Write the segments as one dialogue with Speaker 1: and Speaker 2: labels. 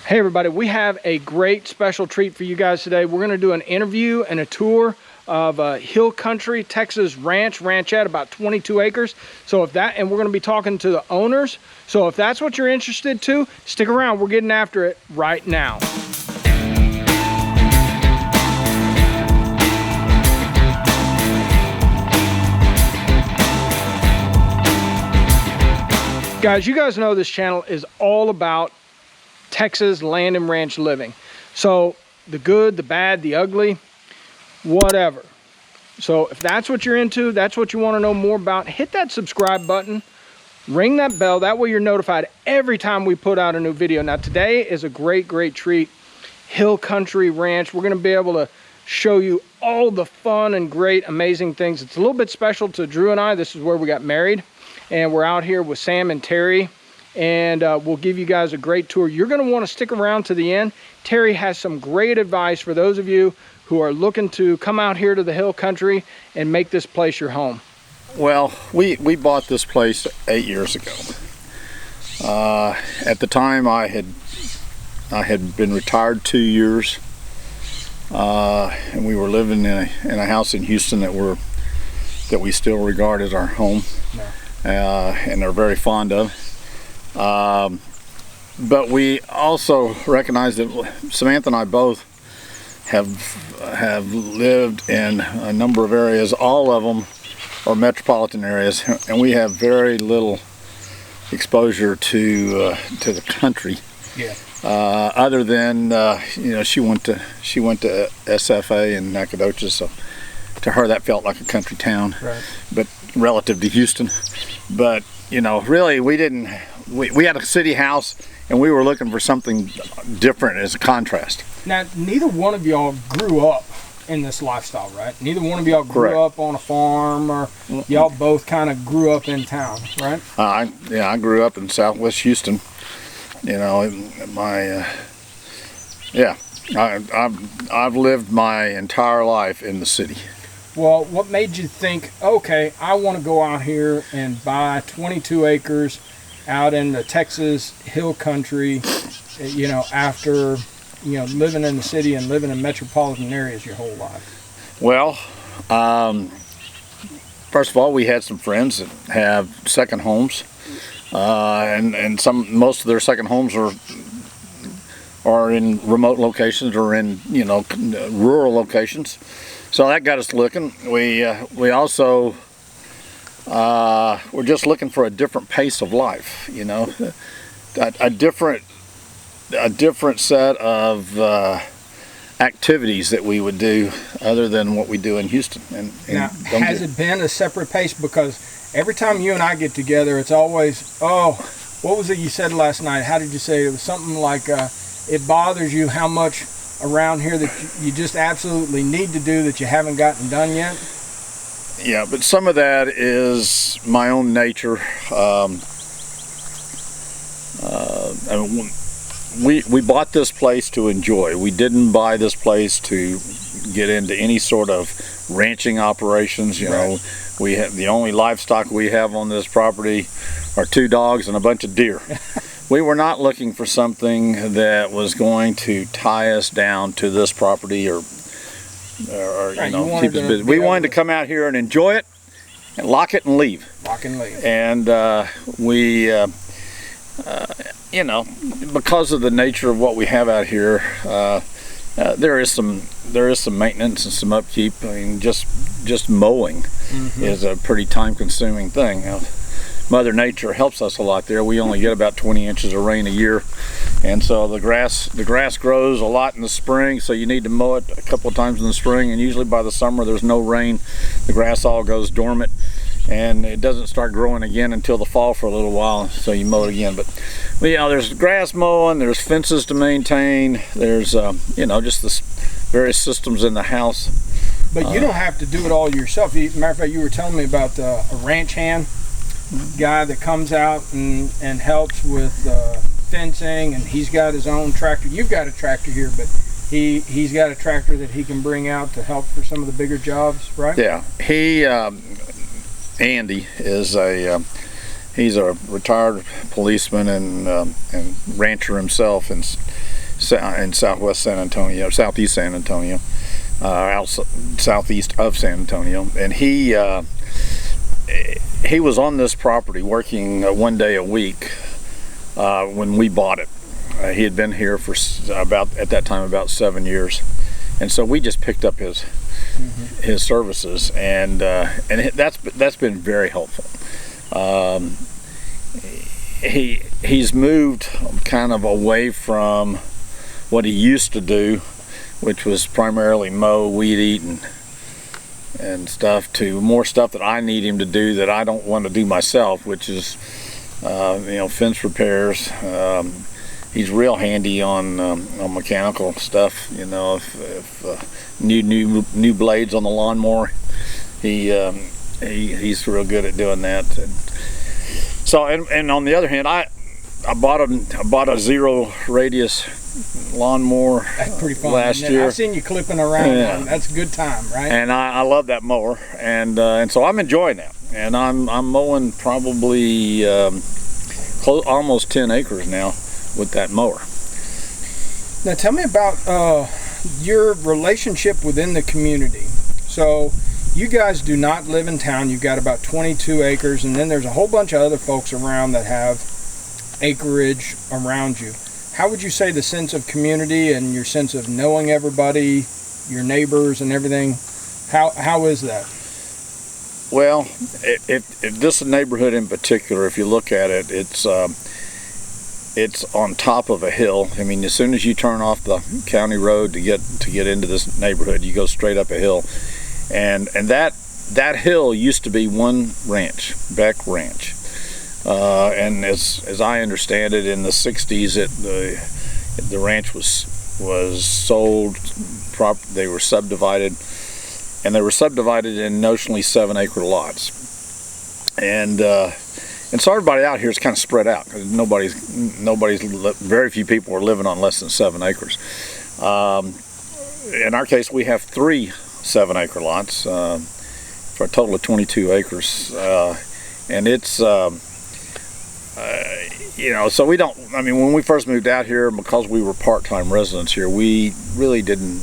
Speaker 1: Hey everybody, we have a great special treat for you guys today. We're going to do an interview and a tour of Hill Country, Texas ranchette, about 22 acres. So if that, and we're going to be talking to the owners. So if that's what you're interested to, stick around. We're getting after it right now. Guys, you guys know this channel is all about Texas land and ranch living. So the good, the bad, the ugly, whatever. So if that's what you're into, that's what you want to know more about, hit that subscribe button, ring that bell. That way you're notified every time we put out a new video. Now today is a great treat. Hill Country Ranch. We're going to be able to show you all the fun and great, amazing things. It's a little bit special to Drew and I. This is where we got married. And we're out here with Sam and Terry. And we'll give you guys a great tour. You're going to want to stick around to the end. Terry has some great advice for those of you who are looking to come out here to the Hill Country and make this place your home.
Speaker 2: Well, we bought this place 8 years ago. At the time, I had been retired 2 years, and we were living in a house in Houston that we still regard as our home, and are very fond of. But we also recognize that Samantha and I both have lived in a number of areas. All of them are metropolitan areas, and we have very little exposure to the country. Yeah. Other than you know, she went to SFA in Nacogdoches, so to her that felt like a country town, right. But relative to Houston. But you know, really, we didn't. We had a city house, and we were looking for something different as a contrast. Now,
Speaker 1: neither one of y'all grew up in this lifestyle, right? Neither one of y'all grew up on a farm, or y'all both kind of grew up in town, right?
Speaker 2: Yeah, I grew up in Southwest Houston. You know, I've lived my entire life in the city.
Speaker 1: Well, what made you think, okay, I want to go out here and buy 22 acres out in the Texas Hill Country, you know, after, you know, living in the city and living in metropolitan areas your whole life?
Speaker 2: Well, first of all, we had some friends that have second homes, and most of their second homes are in remote locations or in, you know, rural locations. So that got us looking. We also we're just looking for a different pace of life, you know, a different set of activities that we would do other than what we do in Houston. And
Speaker 1: now, has it been a separate pace? Because every time you and I get together, it's always, oh, what was it you said last night? How did you say it? It was something like it bothers you how much around here that you just absolutely need to do that you haven't gotten done yet?
Speaker 2: Yeah, but some of that is my own nature. We bought this place to enjoy. We didn't buy this place to get into any sort of ranching operations. You know, we have the only livestock we have on this property are 2 dogs and a bunch of deer. We were not looking for something that was going to tie us down to this property or you know, keep us busy. We wanted to come out here and enjoy it and lock it and leave.
Speaker 1: Lock and leave.
Speaker 2: And you know, because of the nature of what we have out here, there is some maintenance and some upkeep. I mean, just mowing is a pretty time-consuming thing. You know, Mother Nature helps us a lot there. We only get about 20 inches of rain a year, and so the grass grows a lot in the spring, so you need to mow it a couple of times in the spring, and usually by the summer there's no rain. The grass all goes dormant, and it doesn't start growing again until the fall for a little while, so you mow it again. But you know, there's grass mowing, there's fences to maintain, there's you know, just the various systems in the house.
Speaker 1: But you don't have to do it all yourself. Matter of fact, you were telling me about a ranch hand guy that comes out and helps with fencing, and he's got his own tractor. You've got a tractor here, but he's got a tractor that he can bring out to help for some of the bigger jobs, right?
Speaker 2: Yeah, Andy is he's a retired policeman and rancher himself, and in southwest San Antonio, southeast San Antonio, southeast of San Antonio, and he was on this property working 1 day a week when we bought it. He had been here for at that time about 7 years, and so we just picked up his services, and that's been very helpful. He's moved kind of away from what he used to do, which was primarily mow, weed eat, and stuff, to more stuff that I need him to do that I don't want to do myself, which is fence repairs. He's real handy on mechanical stuff. If new blades on the lawnmower, he's real good at doing that. And on the other hand, I bought a zero radius lawnmower.
Speaker 1: That's pretty fun
Speaker 2: last year.
Speaker 1: I've seen you clipping around.
Speaker 2: Yeah.
Speaker 1: That's a good time, right?
Speaker 2: And I love that mower, and so I'm enjoying that. And I'm mowing probably almost 10 acres now with that mower.
Speaker 1: Now tell me about your relationship within the community. So you guys do not live in town. You've got about 22 acres, and then there's a whole bunch of other folks around that have acreage around you. How would you say the sense of community and your sense of knowing everybody, your neighbors and everything, how is that?
Speaker 2: Well, if this neighborhood in particular, if you look at it, it's on top of a hill. I mean, as soon as you turn off the county road to get into this neighborhood, you go straight up a hill, and that hill used to be one ranch, Beck Ranch, and as I understand it, in the 60s, the ranch was sold. They were subdivided, and they were subdivided in notionally 7-acre lots, and so everybody out here is kind of spread out. Very few people are living on less than 7 acres. In our case, we have 3 7-acre lots for a total of 22 acres, and it's so we don't. I mean, when we first moved out here, because we were part-time residents here, we really didn't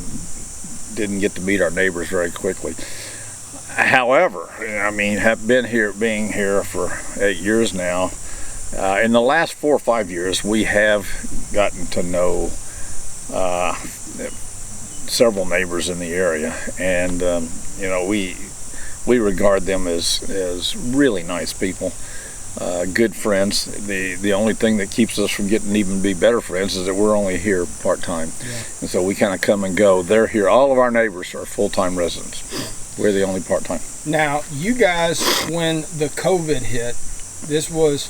Speaker 2: get to meet our neighbors very quickly. However, I mean, being here for 8 years now. In the last 4 or 5 years, we have gotten to know several neighbors in the area, and we regard them as really nice people, good friends. The only thing that keeps us from getting even be better friends is that we're only here part-time, and so we kind of come and go. They're here. All of our neighbors are full-time residents. We're the only part-time.
Speaker 1: Now, you guys, when the COVID hit, this was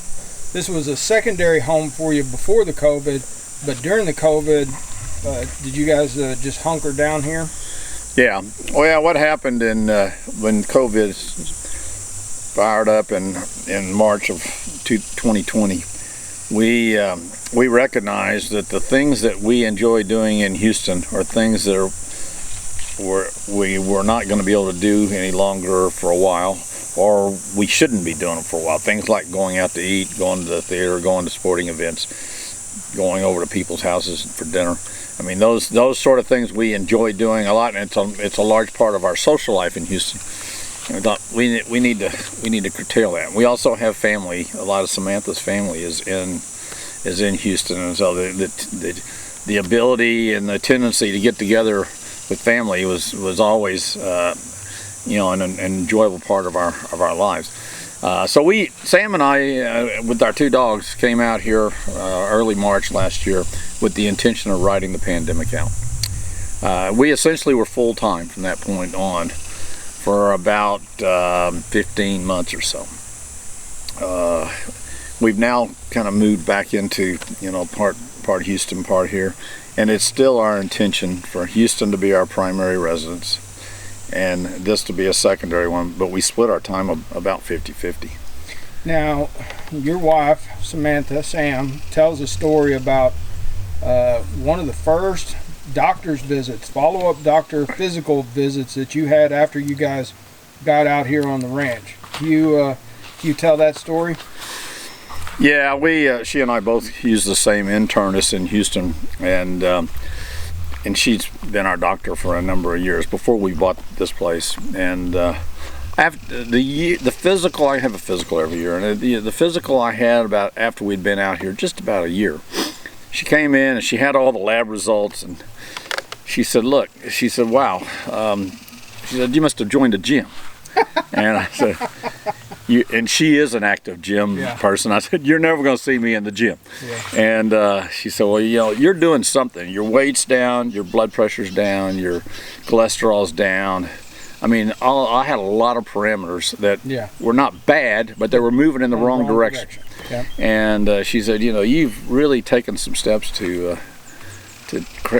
Speaker 1: a secondary home for you before the COVID, but during the COVID, did you guys just hunker down here?
Speaker 2: Yeah. Well, what happened when COVID fired up in March of 2020, we recognized that the things that we enjoy doing in Houston are things that we were not going to be able to do any longer for a while, or we shouldn't be doing them for a while. Things like going out to eat, going to the theater, going to sporting events, going over to people's houses for dinner. I mean, those sort of things we enjoy doing a lot, and it's a large part of our social life in Houston. And we need to curtail that. We also have family. A lot of Samantha's family is in Houston, and so the ability and the tendency to get together with family was always an enjoyable part of our lives. So Sam and I, with our 2 dogs, came out here early March last year with the intention of riding the pandemic out. We essentially were full-time from that point on for about 15 months or so. We've now kind of moved back into part Houston, part here, and it's still our intention for Houston to be our primary residence and this to be a secondary one, but we split our time about 50-50.
Speaker 1: Now, your wife, Samantha, Sam, tells a story about one of the first doctor's visits, follow-up doctor physical visits that you had after you guys got out here on the ranch. Can you tell that story?
Speaker 2: Yeah, she and I both use the same internist in Houston, and she's been our doctor for a number of years before we bought this place. And I have the physical. I have a physical every year, and the physical I had about after we'd been out here just about a year. She came in and she had all the lab results, and she said, "Look," she said, "Wow," she said, "You must have joined a gym." And I said, and she is an active gym person. I said, "You're never going to see me in the gym." Yeah. And she said, "Well, you're doing something. Your weight's down, your blood pressure's down, your cholesterol's down." I mean, I had a lot of parameters that were not bad, but they were moving in the wrong direction. Yeah. And she said, "You've really taken some steps to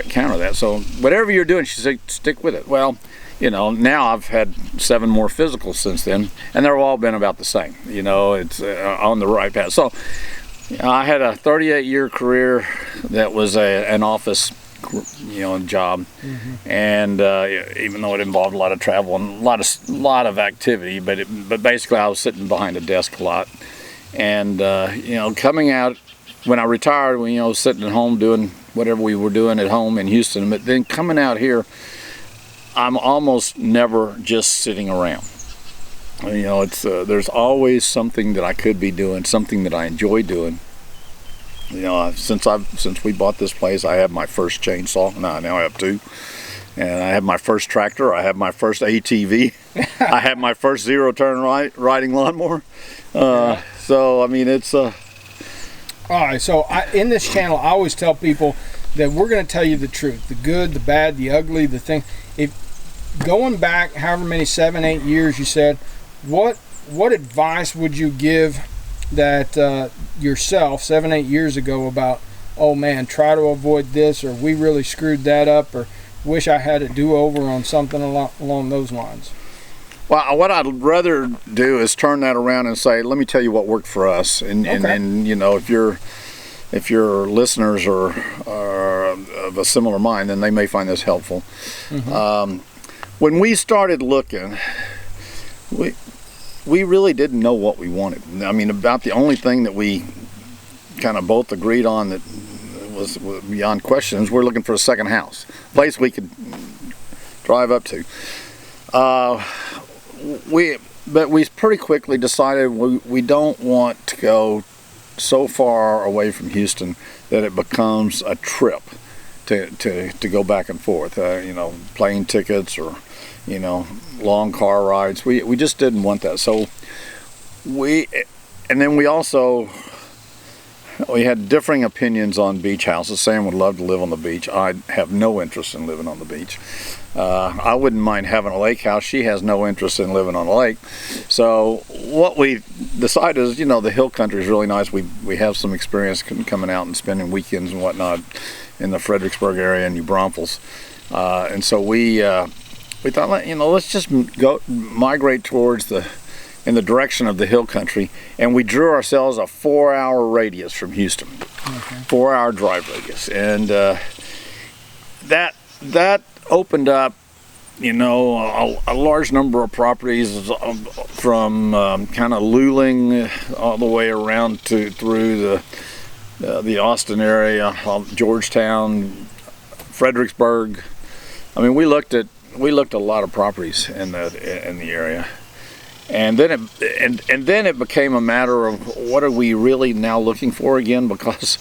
Speaker 2: counter that. So whatever you're doing," she said, "stick with it." Well, now I've had 7 more physicals since then, and they've all been about the same. It's on the right path. So I had a 38-year career that was an office, job, and even though it involved a lot of travel and a lot of activity, but basically I was sitting behind a desk a lot, and coming out when I retired, sitting at home doing whatever we were doing at home in Houston, but then coming out here, I'm almost never just sitting around. It's there's always something that I could be doing, something that I enjoy doing. Since we bought this place, I have my first chainsaw. Now I have 2, and I have my first tractor. I have my first ATV. I have my first zero-turn riding lawnmower. So I mean, it's. All
Speaker 1: right. So in this channel, I always tell people that we're going to tell you the truth, the good, the bad, the ugly, the thing. Going back however many 7-8 years, you said, what advice would you give that yourself 7-8 years ago about, oh man, try to avoid this, or we really screwed that up, or wish I had a do-over on something along those lines?
Speaker 2: Well, what I'd rather do is turn that around and say, let me tell you what worked for us, and if your listeners are of a similar mind, then they may find this helpful. When we started looking, we really didn't know what we wanted. I mean, about the only thing that we kind of both agreed on that was beyond questions, we're looking for a second house, a place we could drive up to. But we pretty quickly decided we don't want to go so far away from Houston that it becomes a trip to go back and forth, plane tickets or long car rides. We just didn't want that. So we had differing opinions on beach houses. Sam would love to live on the beach. I have no interest in living on the beach. I wouldn't mind having a lake house. She has no interest in living on a lake. So what we decided is, the hill country is really nice. We have some experience coming out and spending weekends and whatnot in the Fredericksburg area and New Braunfels. And so we thought, let's just go migrate towards in the direction of the hill country, and we drew ourselves a 4-hour radius from Houston, 4-hour drive radius, and that opened up, a large number of properties from kind of Luling all the way around through the Austin area, Georgetown, Fredericksburg. I mean, we looked at a lot of properties in the area, and then it became a matter of what are we really now looking for again, because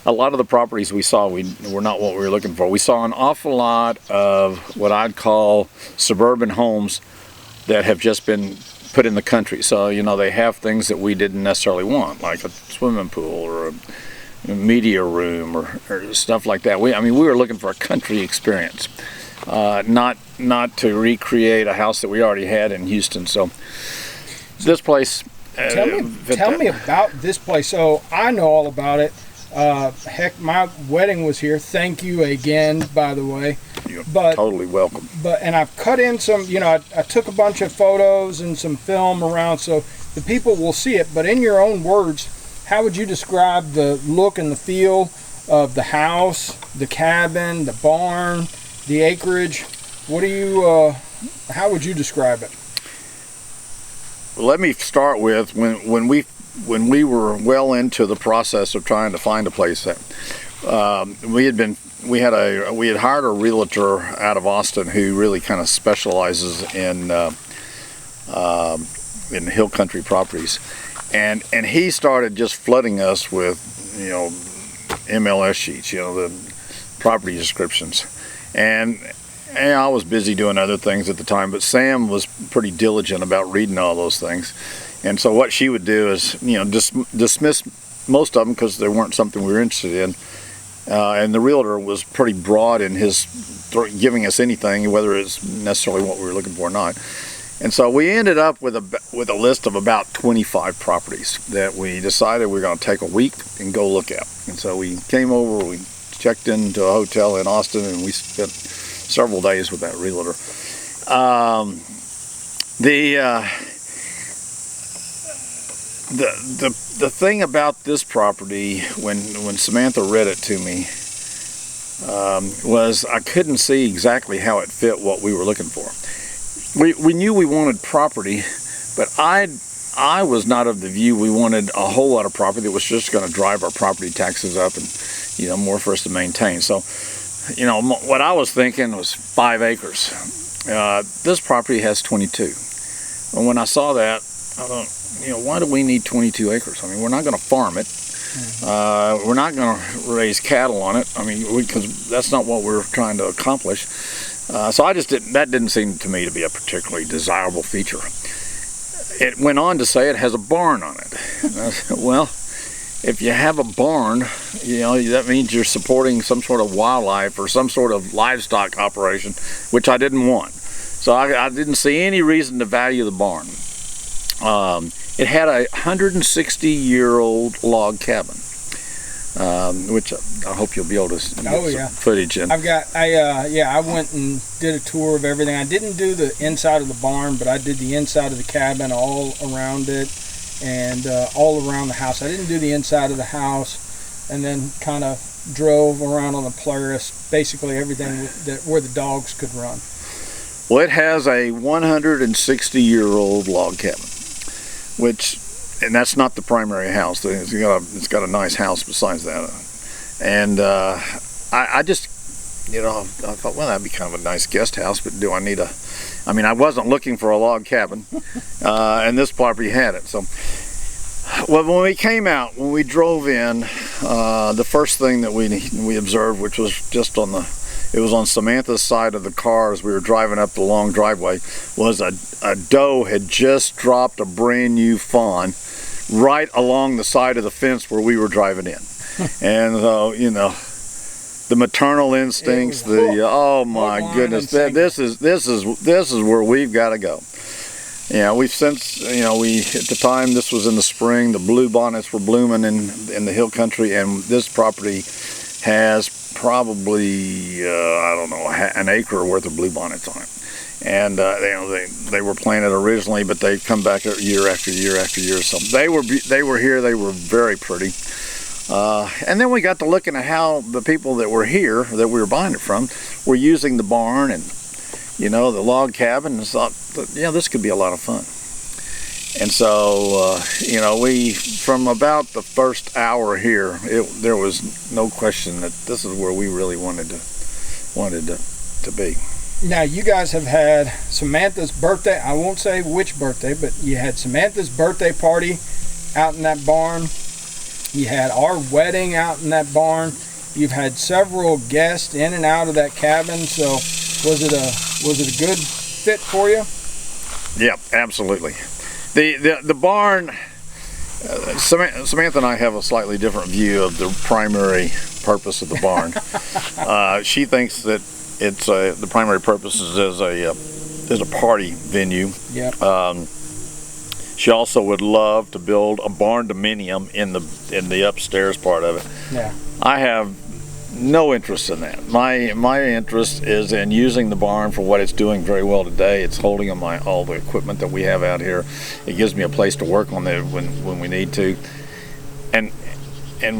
Speaker 2: a lot of the properties we saw were not what we were looking for. We saw an awful lot of what I'd call suburban homes that have just been put in the country. So they have things that we didn't necessarily want, like a swimming pool or a media room or stuff like that. We were looking for a country experience. Not to recreate a house that we already had in Houston. So this place.
Speaker 1: Tell me about this place. So I know all about it. Heck, my wedding was here. Thank you again, by the way.
Speaker 2: You're totally welcome.
Speaker 1: And I've cut in some. I took a bunch of photos and some film around, so the people will see it. But in your own words, how would you describe the look and the feel of the house, the cabin, the barn, the acreage? How would you describe it?
Speaker 2: Well, let me start with when we when we were well into the process of trying to find a place, that we had hired a realtor out of Austin who really kind of specializes in hill country properties, and he started just flooding us with, you know, MLS sheets, you know, the property descriptions, and I was busy doing other things at the time, but Sam was pretty diligent about reading all those things. And so what she would do is, you know, dismiss most of them because they weren't something we were interested in. And the realtor was pretty broad in his giving us anything, whether it's necessarily what we were looking for or not. And so we ended up with a list of about 25 properties that we decided we were going to take a week and go look at. And so we came over, we checked into a hotel in Austin, and we spent several days with that realtor. The thing about this property, when Samantha read it to me, was I couldn't see exactly how it fit what we were looking for. We knew we wanted property, but I was not of the view we wanted a whole lot of property that was just going to drive our property taxes up and, you know, more for us to maintain. So, you know, what I was thinking was 5 acres. This property has 22. And when I saw that, I thought, you know, why do we need 22 acres? I mean, we're not going to farm it. We're not going to raise cattle on it. I mean, because that's not what we're trying to accomplish. So that didn't seem to me to be a particularly desirable feature. It went on to say it has a barn on it. And I said, well, if you have a barn, you know, that means you're supporting some sort of wildlife or some sort of livestock operation, which I didn't want. So I didn't see any reason to value the barn. It had a 160-year-old log cabin, which I hope you'll be able to get some footage in.
Speaker 1: I went and did a tour of everything. I didn't do the inside of the barn, but I did the inside of the cabin, all around it, and all around the house. I didn't do the inside of the house, and then kind of drove around on the Polaris, basically everything where the dogs could run.
Speaker 2: Well, it has a 160-year-old log cabin, and that's not the primary house. It's got a nice house besides that. And I just, you know, I thought, well, that'd be kind of a nice guest house, but do I need I mean, I wasn't looking for a log cabin, and this property had it. So, well, when we came out, when we drove in, the first thing that we observed, which was just on Samantha's side of the car as we were driving up the long driveway, was a doe had just dropped a brand new fawn right along the side of the fence where we were driving in. And so, you know, the maternal instincts, oh my goodness, this is where we've got to go. Yeah, we've since, you know, at the time, this was in the spring, the bluebonnets were blooming in the hill country, and this property has probably, I don't know, an acre worth of bluebonnets on it. And you know, they were planted originally, but they've come back year after year after year. So they were here. They were very pretty. And then we got to looking at how the people that were here, that we were buying it from, were using the barn and, you know, the log cabin, and thought, yeah, this could be a lot of fun. And so, you know, from about the first hour here, there was no question that this is where we really wanted to be.
Speaker 1: Now, you guys have had Samantha's birthday. I won't say which birthday, but you had Samantha's birthday party out in that barn. You had our wedding out in that barn. You've had several guests in and out of that cabin. So, was it a good fit for you?
Speaker 2: Yeah, absolutely. The barn, Samantha and I have a slightly different view of the primary purpose of the barn. She thinks that the primary purpose is as a party venue.
Speaker 1: Yeah.
Speaker 2: She also would love to build a barn dominium in the upstairs part of it.
Speaker 1: Yeah.
Speaker 2: I have no interest in that. My interest is in using the barn for what it's doing very well today. It's holding all the equipment that we have out here. It gives me a place to work on it when we need to. And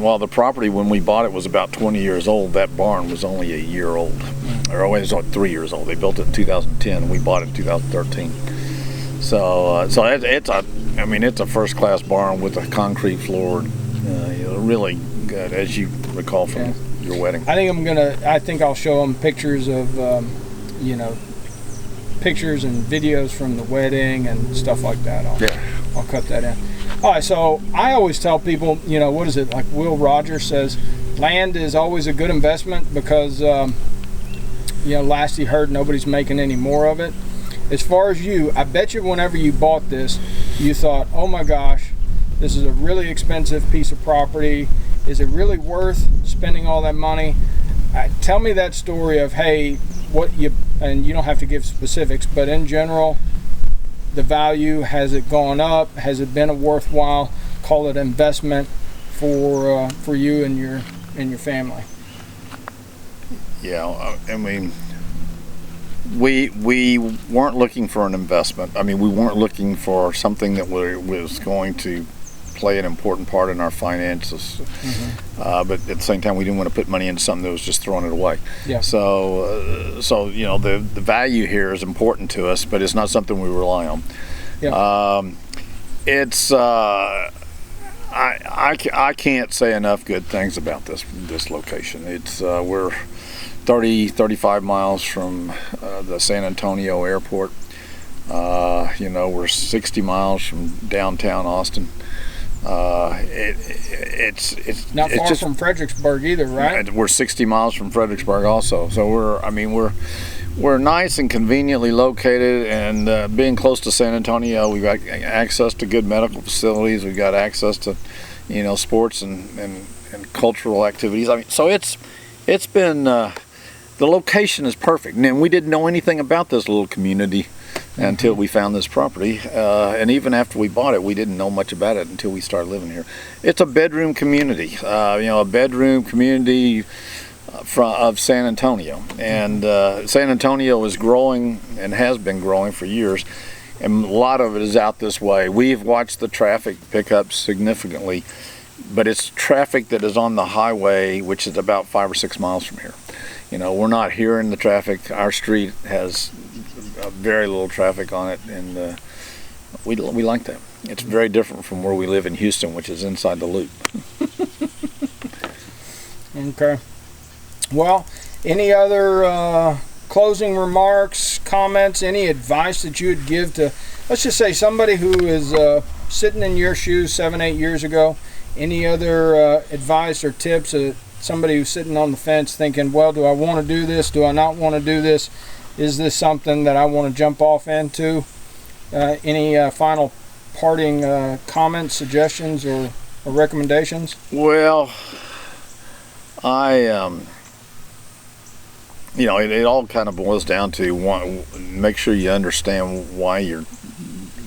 Speaker 2: while the property, when we bought it, was about 20 years old, that barn was only a year old. Or it was like 3 years old. They built it in 2010, and we bought it in 2013. So it's a I mean, it's a first-class barn with a concrete floor. Really good, as you recall from your wedding.
Speaker 1: I think I'll show them pictures of, pictures and videos from the wedding and stuff like that. I'll cut that in. All right, so I always tell people, what is it, like Will Rogers says, land is always a good investment because, last he heard, nobody's making any more of it. As far as you, I bet you whenever you bought this, you thought, oh my gosh, this is a really expensive piece of property. Is it really worth spending all that money? Tell me that story of, hey, and you don't have to give specifics, but in general, the value, has it gone up? Has it been a worthwhile, call it investment for you and your family?
Speaker 2: Yeah, I mean, we weren't looking for an investment. I mean, we weren't looking for something that was going to play an important part in our finances. But at the same time, we didn't want to put money into something that was just throwing it away. Yeah. So the value here is important to us, but it's not something we rely on. Yeah. I can't say enough good things about this location. It's we're 35 miles from the San Antonio airport. We're 60 miles from downtown Austin. It's
Speaker 1: not far from Fredericksburg either, right?
Speaker 2: We're 60 miles from Fredericksburg also. So we're nice and conveniently located, and being close to San Antonio, we've got access to good medical facilities. We've got access to, sports and cultural activities. I mean, so it's been the location is perfect. And we didn't know anything about this little community until we found this property, and even after we bought it, we didn't know much about it until we started living here. It's a bedroom community, a bedroom community of San Antonio, and San Antonio is growing and has been growing for years, and a lot of it is out this way. We've watched the traffic pick up significantly, but it's traffic that is on the highway, which is about 5 or 6 miles from here. We're not hearing the traffic. Our street has very little traffic on it, and we like that. It's very different from where we live in Houston, which is inside the loop.
Speaker 1: Okay. Well, any other closing remarks, comments, any advice that you would give to, let's just say, somebody who is sitting in your shoes 7-8 years ago? Any other advice or tips? Somebody who's sitting on the fence thinking, well, do I want to do this? Do I not want to do this? Is this something that I want to jump off into? Any final parting comments, suggestions, or recommendations?
Speaker 2: Well, it all kind of boils down to make sure you understand why you're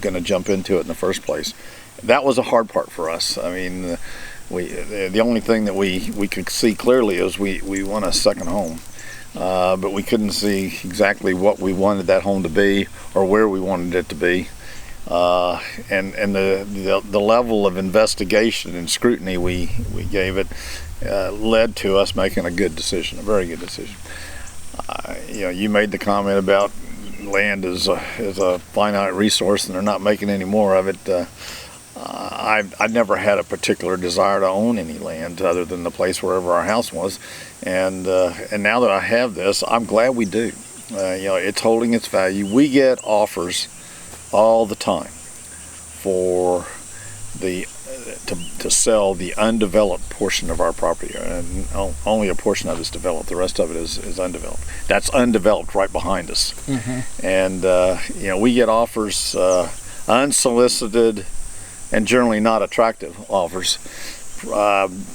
Speaker 2: going to jump into it in the first place. That was a hard part for us. I mean, the only thing that we could see clearly is we want a second home. But we couldn't see exactly what we wanted that home to be or where we wanted it to be, and the level of investigation and scrutiny we gave it led to us making a good decision, a very good decision. You made the comment about land is a finite resource and they're not making any more of it. I've never had a particular desire to own any land other than the place wherever our house was, and now that I have this, I'm glad we do. It's holding its value. We get offers all the time for to sell the undeveloped portion of our property, and only a portion of it is developed. The rest of it is undeveloped. That's undeveloped right behind us, and we get offers, unsolicited and generally not attractive offers,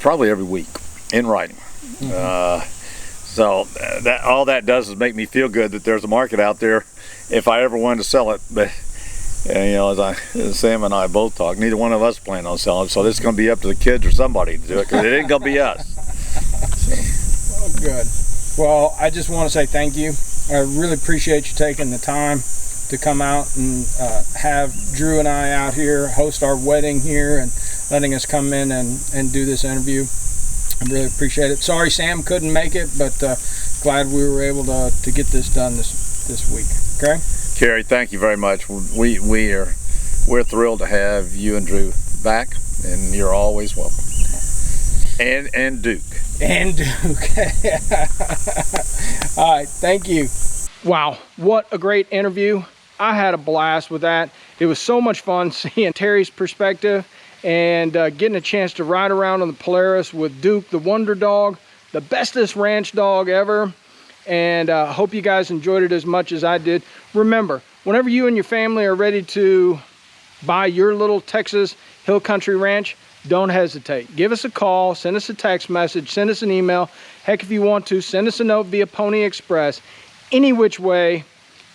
Speaker 2: probably every week in writing. So that all that does is make me feel good that there's a market out there if I ever wanted to sell it. But as Sam and I both talk, neither one of us plan on selling it, so this is going to be up to the kids or somebody to do it, because it ain't going to be us.
Speaker 1: Well, good. Well, I just want to say thank you. I really appreciate you taking the time to come out and have Dru and I out here, host our wedding here, and letting us come in and do this interview. I really appreciate it. Sorry Sam couldn't make it, but glad we were able to get this done this week. Okay?
Speaker 2: Kerry, thank you very much. We are we're thrilled to have you and Dru back, and you're always welcome. And Duke.
Speaker 1: And Duke. All right, thank you. Wow, what a great interview. I had a blast with that. It was so much fun seeing Terry's perspective and getting a chance to ride around on the Polaris with Duke, the Wonder Dog, the bestest ranch dog ever. And I hope you guys enjoyed it as much as I did. Remember, whenever you and your family are ready to buy your little Texas Hill Country ranch, don't hesitate. Give us a call, send us a text message, send us an email. Heck, if you want to, send us a note via Pony Express. Any which way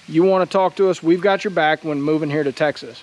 Speaker 1: you want to talk to us, we've got your back when moving here to Texas.